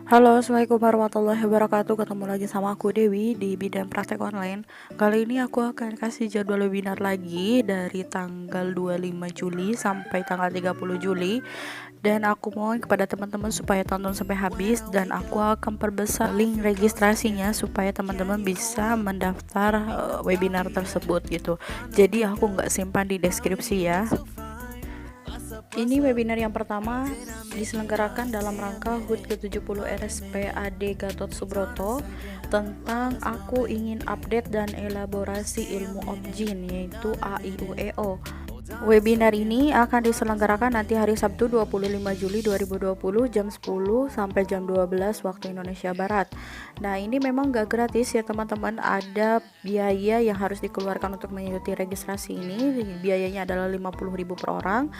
Halo, Assalamualaikum warahmatullahi wabarakatuh. Ketemu lagi sama aku Dewi di bidang praktek online. Kali ini aku akan kasih jadwal webinar lagi dari tanggal 25 Juli sampai tanggal 30 Juli. Dan aku mohon kepada teman-teman supaya tonton sampai habis, dan aku akan perbesar link registrasinya supaya teman-teman bisa mendaftar webinar tersebut gitu. Jadi aku nggak simpan di deskripsi ya. Ini webinar yang pertama diselenggarakan dalam rangka HUT ke-70 RSPAD Gatot Subroto tentang aku ingin update dan elaborasi ilmu objin, yaitu AIUEO. Webinar ini akan diselenggarakan nanti hari Sabtu 25 Juli 2020 jam 10 sampai jam 12 waktu Indonesia Barat. Nah, ini memang gak gratis ya teman-teman, ada biaya yang harus dikeluarkan untuk mengikuti registrasi ini. Biayanya adalah 50.000 per orang.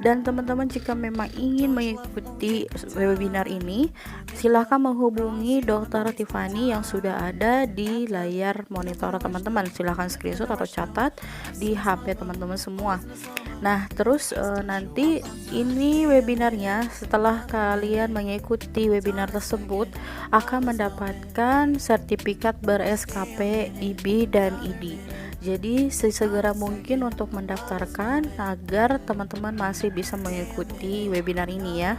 Dan teman-teman jika memang ingin mengikuti webinar ini, silahkan menghubungi Dr. Tiffany yang sudah ada di layar monitor teman-teman. Silahkan screenshot atau catat di HP teman-teman semua. Nah, terus nanti ini webinarnya, setelah kalian mengikuti webinar tersebut akan mendapatkan sertifikat ber-SKP IB dan ID. Jadi sesegera mungkin untuk mendaftarkan agar teman-teman masih bisa mengikuti webinar ini ya.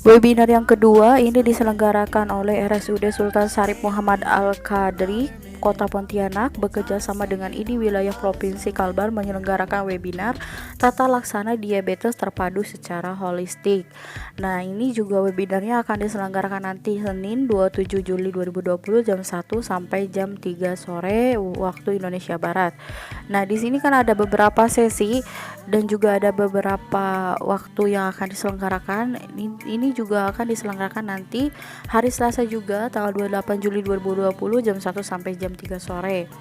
Webinar yang kedua ini diselenggarakan oleh RSUD Sultan Syarif Muhammad Al-Qadri Kota Pontianak bekerja sama dengan ID Wilayah Provinsi Kalbar menyelenggarakan webinar Tata Laksana Diabetes Terpadu secara Holistik. Nah, ini juga webinarnya akan diselenggarakan nanti Senin 27 Juli 2020 jam 1 sampai jam 3 sore waktu Indonesia Barat. Nah, di sini kan ada beberapa sesi dan juga ada beberapa waktu yang akan diselenggarakan. Ini juga akan diselenggarakan nanti hari Selasa juga tanggal 28 Juli 2020 jam 1 sampai jam 3 sore.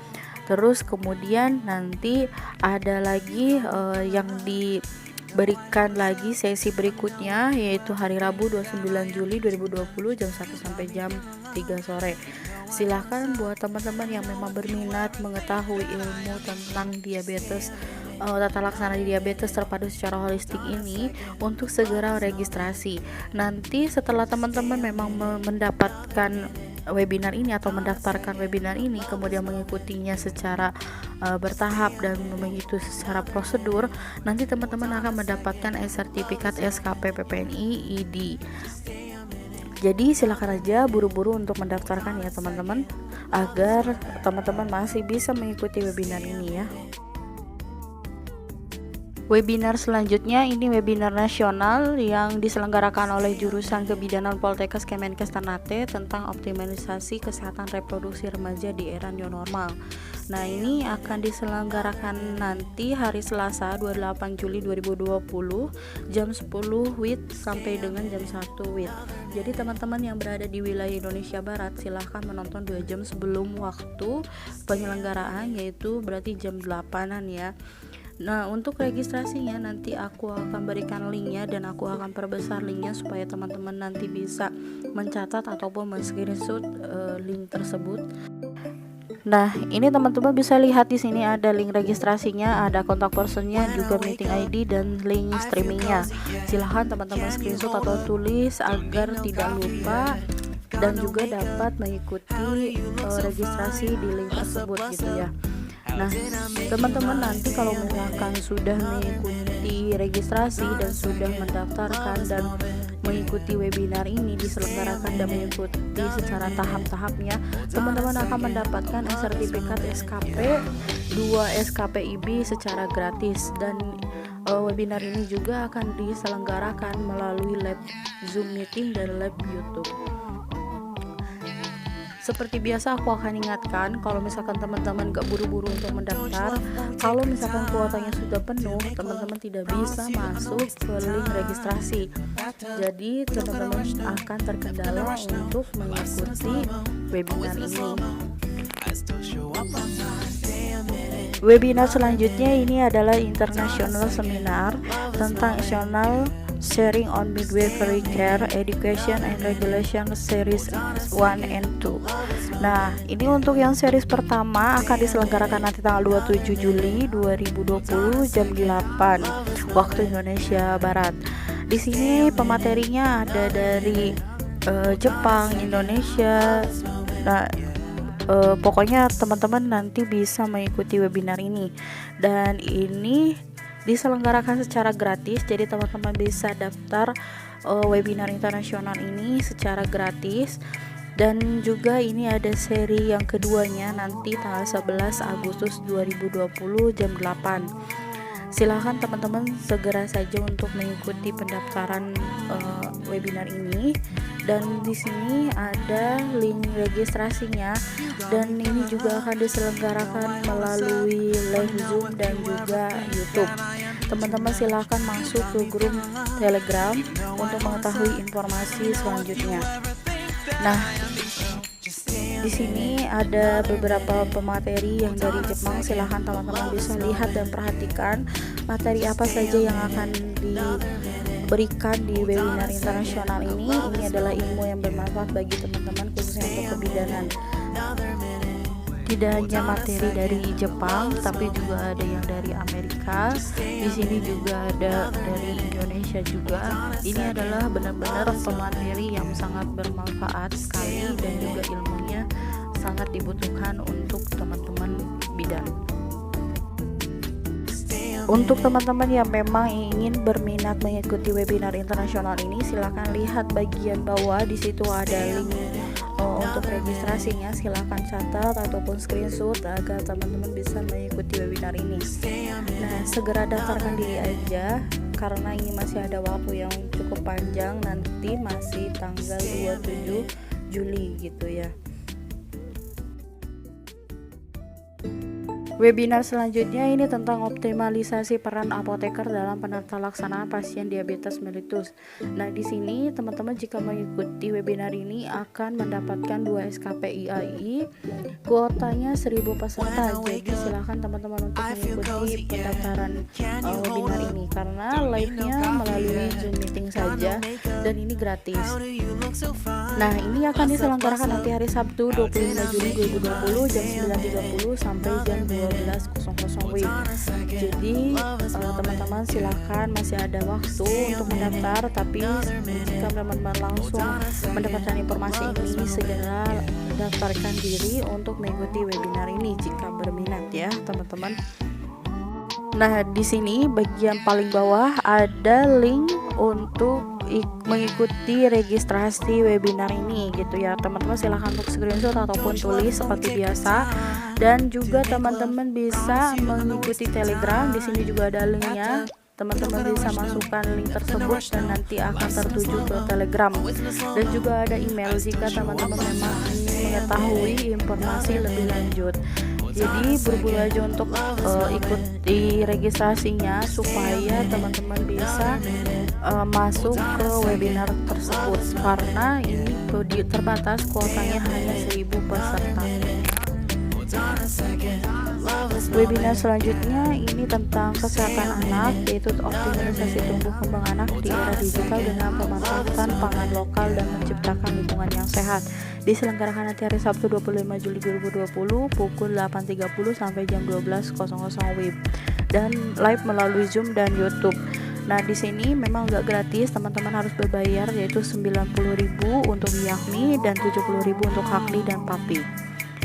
Terus kemudian nanti ada lagi yang diberikan lagi sesi berikutnya, yaitu hari Rabu 29 Juli 2020 jam 1 sampai jam 3 sore. Silahkan buat teman-teman yang memang berminat mengetahui ilmu tentang diabetes, tata laksana diabetes terpadu secara holistik ini, untuk segera registrasi. Nanti setelah teman-teman memang mendapatkan webinar ini atau mendaftarkan webinar ini, kemudian mengikutinya secara bertahap dan mengikuti secara prosedur, nanti teman-teman akan mendapatkan sertifikat SKP PPNI ID. Jadi silakan aja buru-buru untuk mendaftarkan ya teman-teman, agar teman-teman masih bisa mengikuti webinar ini ya. Webinar selanjutnya ini webinar nasional yang diselenggarakan oleh jurusan Kebidanan Poltekkes Kemenkes Ternate tentang optimalisasi kesehatan reproduksi remaja di era new normal. Nah, ini akan diselenggarakan nanti hari Selasa 28 Juli 2020 jam 10 WIB sampai dengan jam 1 WIB. Jadi teman-teman yang berada di wilayah Indonesia Barat silahkan menonton 2 jam sebelum waktu penyelenggaraan, yaitu berarti jam 8-an ya. Nah, untuk registrasinya nanti aku akan berikan linknya dan aku akan perbesar linknya supaya teman-teman nanti bisa mencatat ataupun men-screenshot link tersebut. Nah, ini teman-teman bisa lihat di sini ada link registrasinya, ada kontak personnya, juga meeting ID dan link streamingnya. Silahkan teman-teman screenshot atau tulis agar tidak lupa dan juga dapat mengikuti registrasi di link tersebut gitu ya. Nah, teman-teman nanti kalau misalkan sudah mengikuti registrasi dan sudah mendaftarkan dan mengikuti webinar ini diselenggarakan dan mengikuti secara tahap-tahapnya, teman-teman akan mendapatkan sertifikat SKP 2 SKP IB secara gratis. Dan webinar ini juga akan diselenggarakan melalui lab Zoom meeting dan lab YouTube. Seperti biasa aku akan ingatkan, kalau misalkan teman-teman gak buru-buru untuk mendaftar, kalau misalkan kuotanya sudah penuh, teman-teman tidak bisa masuk ke link registrasi. Jadi teman-teman akan terkendala untuk mengikuti webinar ini. Webinar selanjutnya ini adalah international seminar tentang national sharing on midwifery care education and regulation series 1 and 2. Nah, ini untuk yang series pertama akan diselenggarakan nanti tanggal 27 Juli 2020 jam 8 waktu Indonesia Barat. Di sini pematerinya ada dari Jepang, Indonesia. Nah, pokoknya teman-teman nanti bisa mengikuti webinar ini, dan ini diselenggarakan secara gratis. Jadi teman-teman bisa daftar webinar internasional ini secara gratis. Dan juga ini ada seri yang keduanya nanti tanggal 11 Agustus 2020 jam 8. Silahkan teman-teman segera saja untuk mengikuti pendaftaran webinar ini. Dan di sini ada link registrasinya, dan ini juga akan diselenggarakan melalui live Zoom dan juga YouTube. Teman-teman silahkan masuk ke grup Telegram untuk mengetahui informasi selanjutnya. Nah, di sini ada beberapa pemateri yang dari Jepang. Silahkan teman-teman bisa lihat dan perhatikan materi apa saja yang akan diberikan di webinar internasional ini. Ini adalah ilmu yang bermanfaat bagi teman-teman, khususnya untuk kebidanan. Tidak hanya materi dari Jepang, tapi juga ada yang dari Amerika. Di sini juga ada dari Indonesia juga. Ini adalah benar-benar pemateri yang sangat bermanfaat sekali, dan juga ilmunya sangat dibutuhkan untuk teman-teman bidan. Untuk teman-teman yang memang ingin berminat mengikuti webinar internasional ini, silahkan lihat bagian bawah. Di situ ada link untuk registrasinya. Silahkan catat ataupun screenshot agar teman-teman bisa mengikuti webinar ini. Nah, segera daftarkan diri aja, karena ini masih ada waktu yang cukup panjang, nanti masih tanggal 27 Juli gitu ya. Webinar selanjutnya ini tentang optimalisasi peran apoteker dalam penata laksanaan pasien diabetes mellitus. Nah, di sini teman-teman jika mengikuti webinar ini akan mendapatkan 2 SKP IAI. Kuotanya 1000 peserta. Jadi silakan teman-teman untuk mengikuti pendaftaran webinar ini, karena live-nya melalui Zoom meeting saja dan ini gratis. Nah, ini akan diselenggarakan nanti hari Sabtu 25 Juli 2020 jam 9.30 sampai jam 12.00 WIB. Jadi teman-teman silahkan, masih ada waktu untuk mendaftar, tapi jika teman-teman langsung mendapatkan informasi ini, segera daftarkan diri untuk mengikuti webinar ini jika berminat ya teman-teman. Nah, di sini bagian paling bawah ada link untuk mengikuti registrasi webinar ini gitu ya teman-teman. Silahkan untuk screenshot ataupun tulis seperti biasa, dan juga teman-teman bisa mengikuti Telegram. Di sini juga ada linknya, teman-teman bisa masukkan link tersebut dan nanti akan tertuju ke Telegram. Dan juga ada email jika teman-teman memang ingin mengetahui informasi lebih lanjut. Jadi berburu aja untuk ikuti registrasinya supaya teman-teman bisa masuk ke webinar tersebut, karena ini terbatas, kuotanya hanya 1000 peserta. Webinar selanjutnya ini tentang kesehatan anak, yaitu optimalisasi tumbuh kembang anak di era digital dengan pemanfaatan pangan lokal dan menciptakan lingkungan yang sehat. Diselenggarakan nanti hari Sabtu 25 Juli 2020 pukul 8.30 sampai jam 12.00 WIB, dan live melalui Zoom dan YouTube. Nah, di sini memang nggak gratis, teman-teman harus berbayar, yaitu 90.000 untuk Yakni dan 70.000 untuk Hakli dan Papi.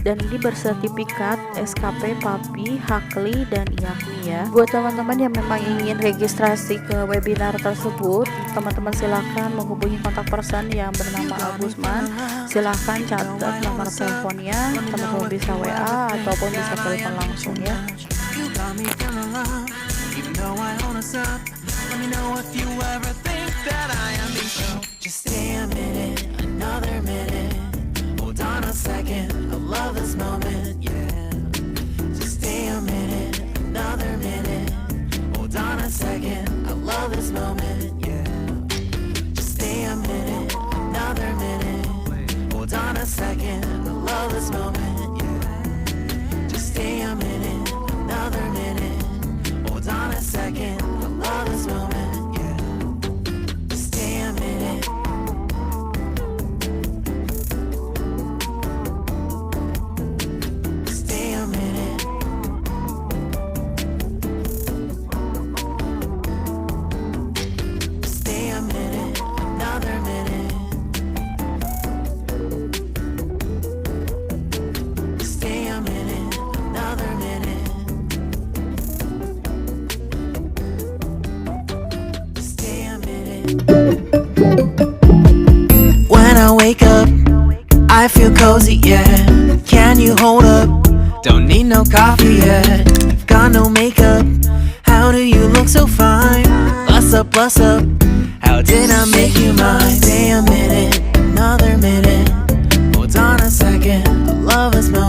Dan ini bersertifikat SKP Papi, Hakli, dan Yakni ya. Buat teman-teman yang memang ingin registrasi ke webinar tersebut, teman-teman silahkan menghubungi kontak person yang bernama Agusman. Silahkan catat nomor teleponnya, teman-teman bisa WA ataupun bisa telepon langsung ya. Let me know if you ever think that I am being so. Just stay a minute, another minute. Hold on a second, I love this moment, yeah. Just stay a minute, another minute. Hold on a second, I love this moment, yeah. Just stay a minute, another minute. Hold on a second, I love this moment, yeah. Just stay a minute, another minute. Hold on a second, I love this moment, yeah. Just stay a minute. Stay a minute. When I wake up, I feel cozy, yeah. Can you hold up? Don't need no coffee yet. Got no makeup. How do you look so fine? Bust up, bust up. How did I make you mine? Stay a minute, another minute. Hold on a second, the love is mine.